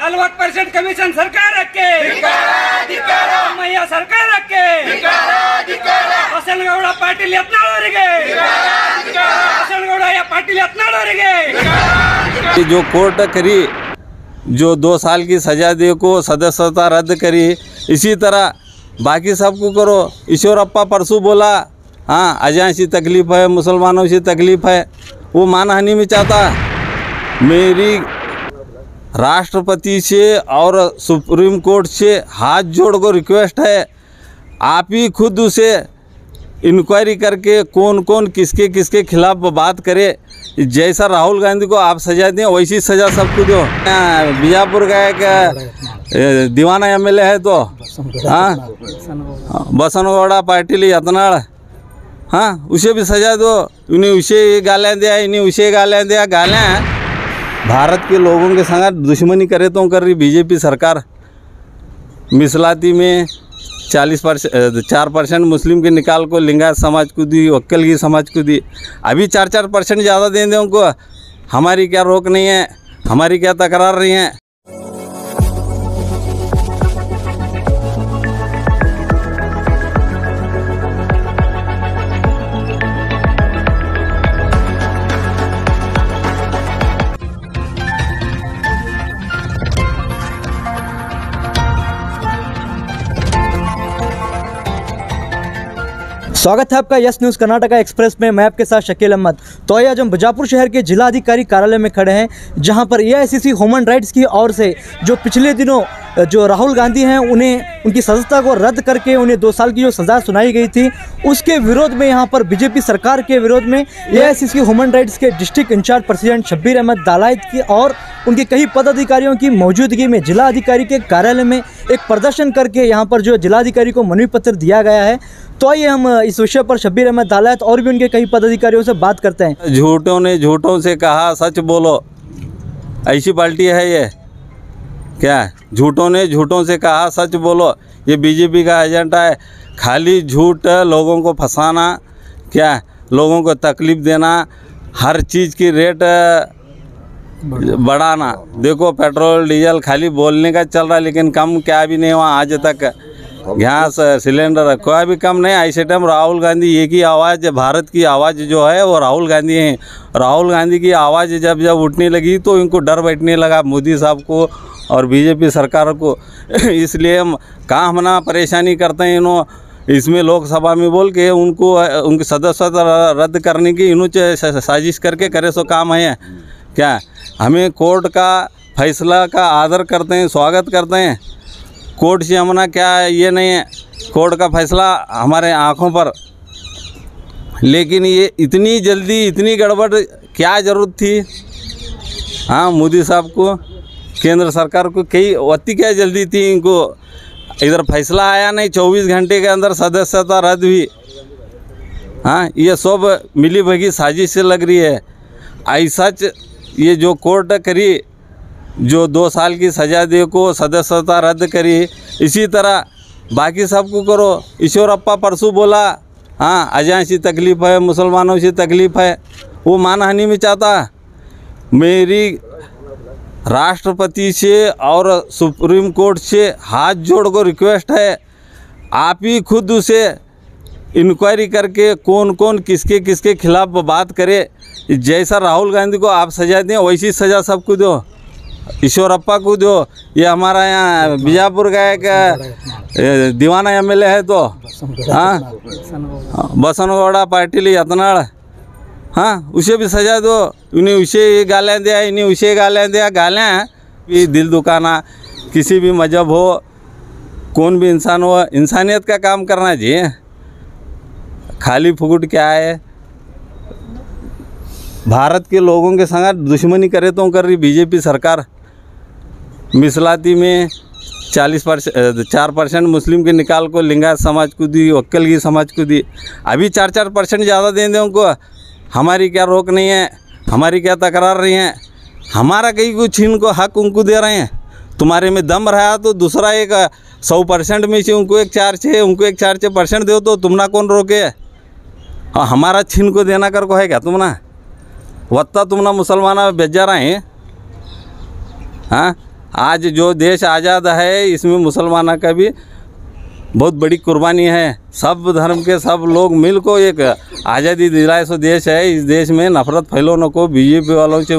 40% commission ಸರ್ಕಾರಕ್ಕೆ ಅಮ್ಮಯ್ಯ ಸರ್ಕಾರಕ್ಕೆ ಬಸನಗೌಡ ಪಾಟೀಲ್ ಯತ್ನಾಳ್ ಅವರಿಗೆ ಬಸನಗೌಡ ಪಾಟೀಲ್ यत्नाल ಅವರಿಗೆ जो कोर्ट करी जो 2 साल की सजा दे को सदस्यता रद्द करी, इसी तरह बाकी सबको करो। ईश्वरप्पा परसों बोला हाँ अजय सी तकलीफ़ है, मुसलमानों से तकलीफ़ है, वो मानहानि में चाहता। मेरी राष्ट्रपति से और सुप्रीम कोर्ट से हाथ जोड़कर रिक्वेस्ट है, आप ही खुद उसे इंक्वायरी करके कौन कौन किसके किसके खिलाफ बात करे। जैसा राहुल गांधी को आप सजा दें वैसी सजा सबको दो। बीजापुर का एक दीवाना एमएलए है तो हाँ बसनगौड़ा पाटिल यत्नाल, हाँ उसे भी सजा दो। उन्हें उसे गालियाँ दिया, इन्हें उसे गालियाँ दिया। गालियाँ भारत के लोगों के संग दुश्मनी करे तो कर रही बीजेपी सरकार। मिसलाती में 4% मुस्लिम के निकाल को लिंगायत समाज को दी, वक्कल की समाज को दी। अभी 4% ज़्यादा दे दें उनको, हमारी क्या रोक नहीं है, हमारी क्या तकरार नहीं है। स्वागत है आपका यस न्यूज़ कर्नाटका एक्सप्रेस में। मैं आपके साथ शकील अहमद। तो आज हम बीजापुर शहर के जिलाधिकारी कार्यालय में खड़े हैं, जहां पर एआईसीसी ह्यूमन राइट्स की ओर से जो पिछले दिनों जो राहुल गांधी हैं उन्हें उनकी सदस्यता को रद्द करके उन्हें 2 साल की जो सज़ा सुनाई गई थी, उसके विरोध में यहां पर बीजेपी सरकार के विरोध में एआईसीसी ह्यूमन राइट्स के district incharge president Shabbir Ahmed Dalayat की और उनके कई पदाधिकारियों की मौजूदगी में जिलाधिकारी के कार्यालय में एक प्रदर्शन करके यहाँ पर जो जिलाधिकारी को मनवी पत्र दिया गया है। तो आइए हम इस विषय पर शब्बीर अहमद दालायत और भी उनके कई पदाधिकारियों से बात करते हैं। झूठों ने झूठों से कहा सच बोलो, ऐसी पार्टी है ये क्या? झूठों ने झूठों से कहा सच बोलो, ये बीजेपी का एजेंडा है। खाली झूठ, लोगों को फंसाना, क्या लोगों को तकलीफ़ देना, हर चीज़ की रेट बढ़ाना। देखो पेट्रोल डीजल खाली बोलने का चल रहा है, लेकिन कम क्या भी नहीं हुआ आज तक। गैस सिलेंडर कोई भी कम नहीं। ऐसे टाइम राहुल गांधी एक ही आवाज़, भारत की आवाज़ जो है वो राहुल गांधी हैं। राहुल गांधी की आवाज़ जब जब उठने लगी तो इनको डर बैठने लगा मोदी साहब को और बीजेपी सरकार को। इसलिए हम कहाँ मना परेशानी करते हैं इन्हों, इसमें लोकसभा में बोल के उनको उनकी सदस्यता रद्द करने की इन्हों साजिश करके करे सो काम है क्या? हमें कोर्ट का फैसला का आदर करते हैं, स्वागत करते हैं। कोर्ट से हमना क्या ये नहीं है, कोर्ट का फैसला हमारे आँखों पर। लेकिन ये इतनी जल्दी इतनी गड़बड़ क्या ज़रूरत थी? हाँ मोदी साहब को, केंद्र सरकार को कई अति क्या जल्दी थी? इनको इधर फैसला आया नहीं, 24 घंटे के अंदर सदस्यता रद्द हुई। हाँ ये सब मिली भगी साजिश से लग रही है। ऐसा ये जो कोर्ट करी जो 2 साल की सजा दे को सदस्यता रद्द करी, इसी तरह बाकी सबको करो। ईश्वरप्पा परसों बोला हाँ अजय सी तकलीफ़ है, मुसलमानों से तकलीफ़ है, वो मानहानि में चाहता। मेरी राष्ट्रपति से और सुप्रीम कोर्ट से हाथ जोड़कर रिक्वेस्ट है, आप ही खुद उसे इंक्वायरी करके कौन कौन किसके किसके खिलाफ बात करे। जैसा राहुल गांधी को आप सजा दें वैसी सज़ा सबको दो। ईश्वरप्पा को दो। ये हमारा यहाँ बीजापुर का एक दीवाना एमएलए है तो हाँ बसनगौड़ा पाटिल यत्नाल, हाँ उसे भी सजा दो। उन्हें उसे गालियाँ दिया, इन्हें उसे गालियाँ दिया। गालियाँ भी दिल दुखाना, किसी भी मजहब हो, कौन भी इंसान हो, इंसानियत का काम करना चाहिए। खाली फुकुट क्या है? भारत के लोगों के संग दुश्मनी करे तो कर रही बीजेपी सरकार। मिसलाती में 4% मुस्लिम के निकाल को लिंगायत समाज को दी, वक्कल की समाज को दी। अभी 4% ज़्यादा दे दें उनको, हमारी क्या रोक नहीं है, हमारी क्या तकरार नहीं है। हमारा कहीं कुछ इनको हक उनको दे रहे हैं। तुम्हारे में दम रहा तो दूसरा एक 100% में से उनको एक 4-6% दो तो तुम ना कौन रोके। हाँ हमारा छीन को देना कर को है क्या तुम ना? वत्ता तुम ना मुसलमाना बेजा रहे हैं। हाँ आज जो देश आज़ाद है इसमें मुसलमानों का भी बहुत बड़ी कुर्बानी है। सब धर्म के सब लोग मिल को एक आज़ादी दिलाए सो देश है। इस देश में नफरत फैलाने को बीजेपी वालों से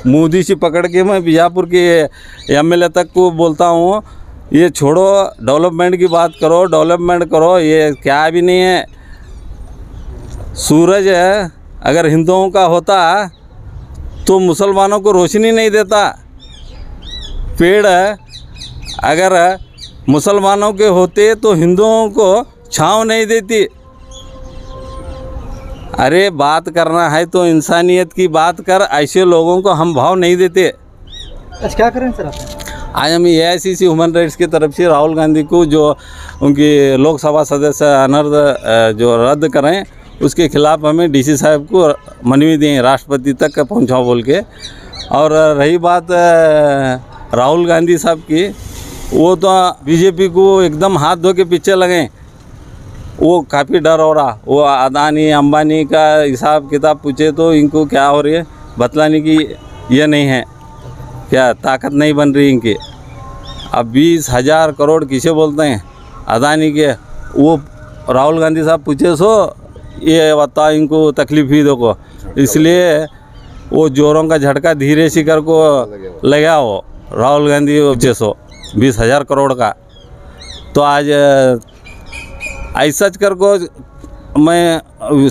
मोदी से पकड़ के मैं बीजापुर के एमएलए तक को बोलता हूँ, ये छोड़ो, डेवलपमेंट की बात करो, डेवलपमेंट करो। ये क्या भी नहीं है। सूरज है अगर हिंदुओं का होता तो मुसलमानों को रोशनी नहीं देता। पेड़ है अगर मुसलमानों के होते तो हिंदुओं को छांव नहीं देती। अरे बात करना है तो इंसानियत की बात कर, ऐसे लोगों को हम भाव नहीं देते। अच्छा, क्या करें सर आप? आज हम AICC ह्यूमन राइट्स की तरफ से राहुल गांधी को जो उनकी लोकसभा सदस्य अनर्थ जो रद्द करें उसके खिलाफ हमें DC साहब को मनवी दें, राष्ट्रपति तक पहुंचाओ बोल के। और रही बात राहुल गांधी साहब की, वो तो बीजेपी को एकदम हाथ धो के पीछे लगे। वो काफ़ी डर हो रहा। वो अदानी अंबानी का हिसाब किताब पूछे तो इनको क्या हो रही है बतलाने की ये नहीं है, क्या ताकत नहीं बन रही इनकी। अब 20,000 करोड़ किसे बोलते हैं अदानी के, वो राहुल गांधी साहब पूछे सो ये बताओ इनको तकलीफ ही दो को। इसलिए वो जोरों का झटका धीरे शिखर को लगा हो राहुल गांधी पूछे सो 20,000 करोड़ का। तो आज ऐसा कर को मैं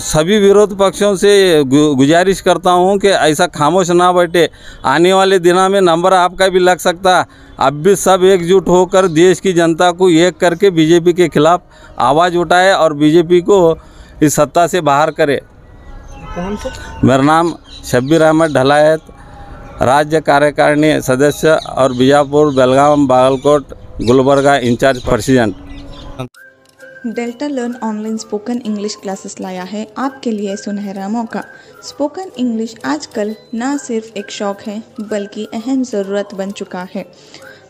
सभी विरोध पक्षों से गुजारिश करता हूं कि ऐसा खामोश ना बैठे। आने वाले दिनों में नंबर आपका भी लग सकता। अब भी सब एकजुट होकर देश की जनता को एक करके बीजेपी के खिलाफ आवाज़ उठाए और बीजेपी को इस सत्ता से बाहर करे। मेरा नाम शब्बीर अहमद ढलायत, राज्य कार्यकारिणी सदस्य और Bijapur, Belgaum, Bagalkot, Gulbarga incharge president. Delta learn online spoken English classes लाया है आपके लिए सुनहरा मौका। स्पोकन इंग्लिश आजकल ना सिर्फ एक शौक है बल्कि अहम ज़रूरत बन चुका है।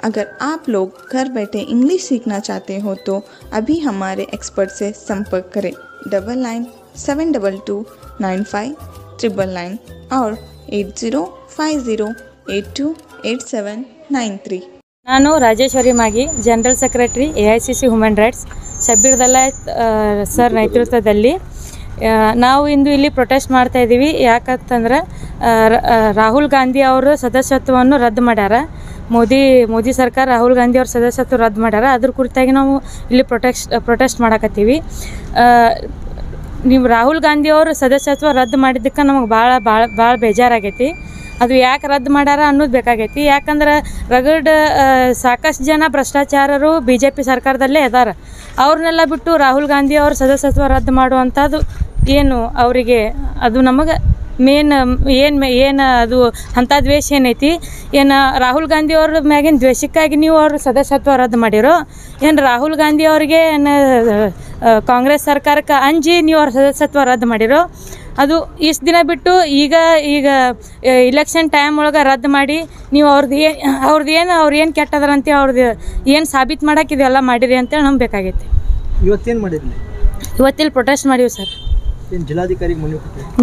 अगर आप लोग घर बैठे इंग्लिश सीखना चाहते हो तो अभी हमारे एक्सपर्ट से संपर्क करें 9972295999 और 8050828793। ನಾನು Rajeshwari Magi, general secretary AICC human rights, Shabbir Dalayat sir ನೇತೃತ್ವದಲ್ಲಿ ನಾವು ಇಂದು ಇಲ್ಲಿ ಪ್ರೊಟೆಸ್ಟ್ ಮಾಡ್ತಾ ಇದ್ದೀವಿ. ಯಾಕಂತಂದ್ರೆ ರಾಹುಲ್ ಗಾಂಧಿ ಅವರು ಸದಸ್ಯತ್ವವನ್ನು ರದ್ದು ಮಾಡ್ಯಾರ. ಮೋದಿ ಸರ್ಕಾರ ರಾಹುಲ್ ಗಾಂಧಿ ಅವ್ರ ಸದಸ್ಯತ್ವ ರದ್ದು ಮಾಡ್ಯಾರ. ಅದ್ರ ಕುರಿತಾಗಿ ನಾವು ಇಲ್ಲಿ ಪ್ರೊಟೆಸ್ಟ್ ಮಾಡಕತ್ತೀವಿ. ನೀವು ರಾಹುಲ್ ಗಾಂಧಿ ಅವರು ಸದಸ್ಯತ್ವ ರದ್ದು ಮಾಡಿದ್ದಕ್ಕೆ ನಮಗೆ ಭಾಳ ಬೇಜಾರಾಗೈತಿ. ಅದು ಯಾಕೆ ರದ್ದು ಮಾಡ್ಯಾರ ಅನ್ನೋದು ಬೇಕಾಗೈತಿ. ಯಾಕಂದ್ರೆ ರಗಡ್ ಸಾಕಷ್ಟು ಜನ ಭ್ರಷ್ಟಾಚಾರರು BJP ಸರ್ಕಾರದಲ್ಲೇ ಇದ್ದಾರೆ. ಅವ್ರನ್ನೆಲ್ಲ ಬಿಟ್ಟು ರಾಹುಲ್ ಗಾಂಧಿ ಅವ್ರ ಸದಸ್ಯತ್ವ ರದ್ದು ಮಾಡುವಂಥದ್ದು ಏನು ಅವರಿಗೆ ಅದು ನಮಗೆ ಏನು ಅದು ಅಂಥ ದ್ವೇಷ ಏನೈತಿ? ಏನು ರಾಹುಲ್ ಗಾಂಧಿ ಅವ್ರ ಮ್ಯಾಗಿನ ದ್ವೇಷಕ್ಕಾಗಿ ನೀವು ಅವ್ರ ಸದಸ್ಯತ್ವ ರದ್ದು ಮಾಡಿರೋ? ಏನು ರಾಹುಲ್ ಗಾಂಧಿ ಅವ್ರಿಗೆ ಕಾಂಗ್ರೆಸ್ ಸರ್ಕಾರಕ್ಕೆ ಅಂಜಿ ನೀವು ಅವ್ರ ಸದಸ್ಯತ್ವ ರದ್ದು ಮಾಡಿರೋ? ಅದು ಇಷ್ಟು ದಿನ ಬಿಟ್ಟು ಈಗ ಇಲೆಕ್ಷನ್ ಟೈಮ್ ಒಳಗೆ ರದ್ದು ಮಾಡಿ ನೀವು ಅವ್ರು ಏನು ಕೆಟ್ಟದ್ರಂತೆ ಅವ್ರದ್ದು ಏನು ಸಾಬೀತು ಮಾಡೋಕೆ ಇದೆಲ್ಲ ಮಾಡಿರಿ ಅಂತೇಳಿ ನಮ್ಗೆ ಬೇಕಾಗೈತಿ. ಇವತ್ತೇನು ಮಾಡಿರಲಿ? ಇವತ್ತಿಲ್ಲಿ ಪ್ರೊಟೆಸ್ಟ್ ಮಾಡಿವಿ ಸರ್. ಏನು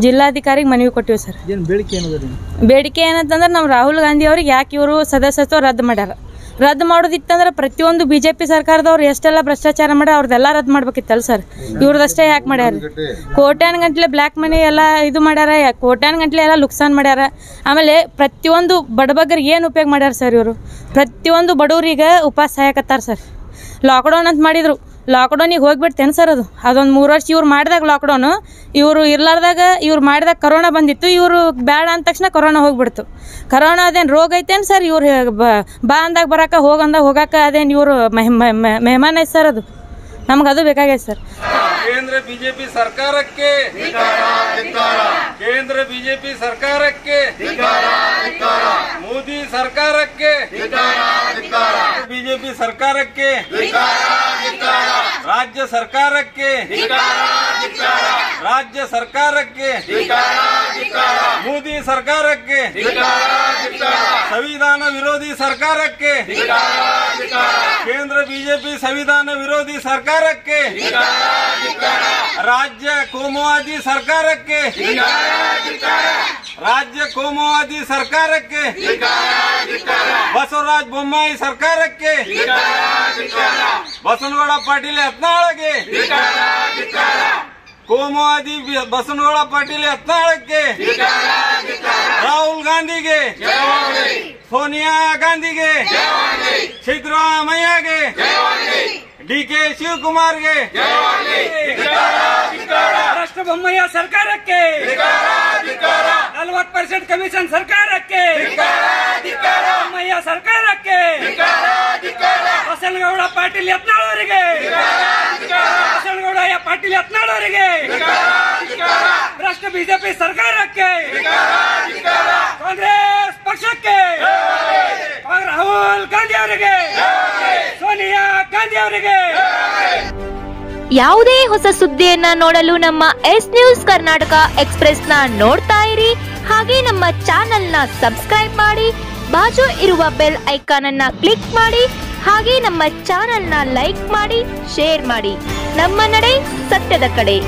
ಜಿಲ್ಲಾಧಿಕಾರಿಗೆ ಮನವಿ ಕೊಟ್ಟಿವಿ ಸರ್. ಏನು ಬೇಡಿಕೆ ಏನದ? ಬೇಡಿಕೆ ಏನಂತಂದ್ರೆ ನಮ್ಮ ರಾಹುಲ್ ಗಾಂಧಿ ಅವ್ರಿಗೆ ಯಾಕೆ ಇವರು ಸದಸ್ಯತ್ವ ರದ್ದು ಮಾಡ್ಯಾರ? ರದ್ದು ಮಾಡೋದಿತ್ತಂದ್ರೆ ಪ್ರತಿಯೊಂದು BJP ಸರ್ಕಾರದವ್ರು ಎಷ್ಟೆಲ್ಲ ಭ್ರಷ್ಟಾಚಾರ ಮಾಡ್ಯಾರ ಅವ್ರದ್ದೆಲ್ಲ ರದ್ದು ಮಾಡ್ಬೇಕಿತ್ತಲ್ಲ ಸರ್. ಇವ್ರದಷ್ಟೇ ಯಾಕೆ ಮಾಡ್ಯಾರ? ಕೋಟ್ಯಾನ್ ಗಂಟ್ಲೆ ಬ್ಲ್ಯಾಕ್ ಮನಿ ಎಲ್ಲ ಇದು ಮಾಡ್ಯಾರ, ಕೋಟ್ಯಾನ್ ಗಂಟ್ಲೆ ಎಲ್ಲ ನುಕ್ಸಾನ್ ಮಾಡ್ಯಾರ. ಆಮೇಲೆ ಪ್ರತಿಯೊಂದು ಬಡಬಗ್ಗರಿಗೆ ಏನು ಉಪಯೋಗ ಮಾಡ್ಯಾರ ಸರ್ ಇವರು? ಪ್ರತಿಯೊಂದು ಬಡವರಿಗೆ ಉಪವಾಸ ಸಾಯಕತ್ತಾರ ಸರ್. ಲಾಕ್ಡೌನ್ ಅಂತ ಮಾಡಿದರು, ಲಾಕ್ಡೌನಿಗೆ ಹೋಗ್ಬಿಡ್ತೇನೆ ಸರ್. ಅದೊಂದು 3 ವರ್ಷ ಇವ್ರು ಮಾಡಿದಾಗ ಲಾಕ್ಡೌನು, ಇವರು ಇರ್ಲಾರ್ದಾಗ ಇವ್ರು ಮಾಡಿದಾಗ ಕರೋನಾ ಬಂದಿತ್ತು. ಇವರು ಬೇಡ ಅಂದ ತಕ್ಷಣ ಕರೋನಾ ಹೋಗ್ಬಿಡ್ತು. ಕರೋನಾ ಅದೇನು ರೋಗ ಐತೇನು ಸರ್? ಇವ್ರು ಬಾ ಅಂದಾಗ ಬರೋಕೆ ಹೋಗಕ್ಕೆ ಅದೇನು ಇವರು ಮೆಹಮಾನ್ ಐತೆ ಸರ್? ಅದು ನಮ್ಗೆ ಅದು ಬೇಕಾಗೈತೆ ಸರ್. ಕೇಂದ್ರ ಬಿಜೆಪಿ ಸರ್ಕಾರಕ್ಕೆ, ಕೇಂದ್ರ ಬಿಜೆಪಿ ಸರ್ಕಾರಕ್ಕೆ, ಮೋದಿ ಸರ್ಕಾರಕ್ಕೆ, ಬಿಜೆಪಿ ಸರ್ಕಾರಕ್ಕೆ, ರಾಜ್ಯ ಸರ್ಕಾರಕ್ಕೆ, ರಾಜ್ಯ ಸರ್ಕಾರಕ್ಕೆ, ಮೋದಿ ಸರ್ಕಾರಕ್ಕೆ, ಸಂವಿಧಾನ ವಿರೋಧಿ ಸರ್ಕಾರಕ್ಕೆ, ಕೇಂದ್ರ ಬಿಜೆಪಿ ಸಂವಿಧಾನ ವಿರೋಧಿ ಸರ್ಕಾರಕ್ಕೆ, राज्य कोमुवादी सरकार के, ರಾಜ್ಯ ಕೋಮುವಾದಿ ಸರ್ಕಾರಕ್ಕೆ ಬಸವರಾಜ ಬೊಮ್ಮಾಯಿ ಸರ್ಕಾರಕ್ಕೆ ಬಸನಗೌಡ ಪಾಟೀಲ್ ಯತ್ನಾಳಗೆ ಕೋಮುವಾದಿ ಬಸನಗೌಡ ಪಾಟೀಲ್ ಯತ್ನಾಳಕ್ಕೆ ರಾಹುಲ್ ಗಾಂಧಿಗೆ ಸೋನಿಯಾ ಗಾಂಧಿಗೆ ಸಿದ್ದರಾಮಯ್ಯಗೆ ಡಿಕೆ ಶಿವಕುಮಾರ್ಗೆ ರಾಷ್ಟ್ರ ಬೊಮ್ಮಯ್ಯ ಸರ್ಕಾರಕ್ಕೆ 40% ಕಮಿಷನ್ ಸರ್ಕಾರಕ್ಕೆ ಬೊಮ್ಮಯ್ಯ ಸರ್ಕಾರಕ್ಕೆ ಬಸನಗೌಡ ಪಾಟೀಲ್ ಯತ್ನಾಳ್ ಅವರಿಗೆ ಬಸನಗೌಡ ಪಾಟೀಲ್ ಯತ್ನಾಳ್ ಅವರಿಗೆ ರಾಷ್ಟ್ರ ಬಿಜೆಪಿ ಸರ್ಕಾರಕ್ಕೆ ಕಾಂಗ್ರೆಸ್ ಪಕ್ಷಕ್ಕೆ ರಾಹುಲ್ ಗಾಂಧಿ ಅವರಿಗೆ ಸೋನಿಯಾ ಗಾಂಧಿ ಅವರಿಗೆ ಯಾವುದೇ ಹೊಸ ಸುದ್ದಿಯನ್ನ ನೋಡಲು ನಮ್ಮ ಎಸ್ ನ್ಯೂಸ್ ಕರ್ನಾಟಕ ಎಕ್ಸ್ಪ್ರೆಸ್ ನ ನೋಡ್ತಾ ಇರಿ. ಹಾಗೆ ನಮ್ಮ ಚಾನೆಲ್ ನ ಸಬ್ಸ್ಕ್ರೈಬ್ ಮಾಡಿ, ಬಾಜು ಇರುವ ಬೆಲ್ ಐಕಾನ್ ಅನ್ನ ಕ್ಲಿಕ್ ಮಾಡಿ. ಹಾಗೆ ನಮ್ಮ ಚಾನೆಲ್ ನ ಲೈಕ್ ಮಾಡಿ, ಶೇರ್ ಮಾಡಿ. ನಮ್ಮ ನಡೆ ಸತ್ಯದ ಕಡೆ.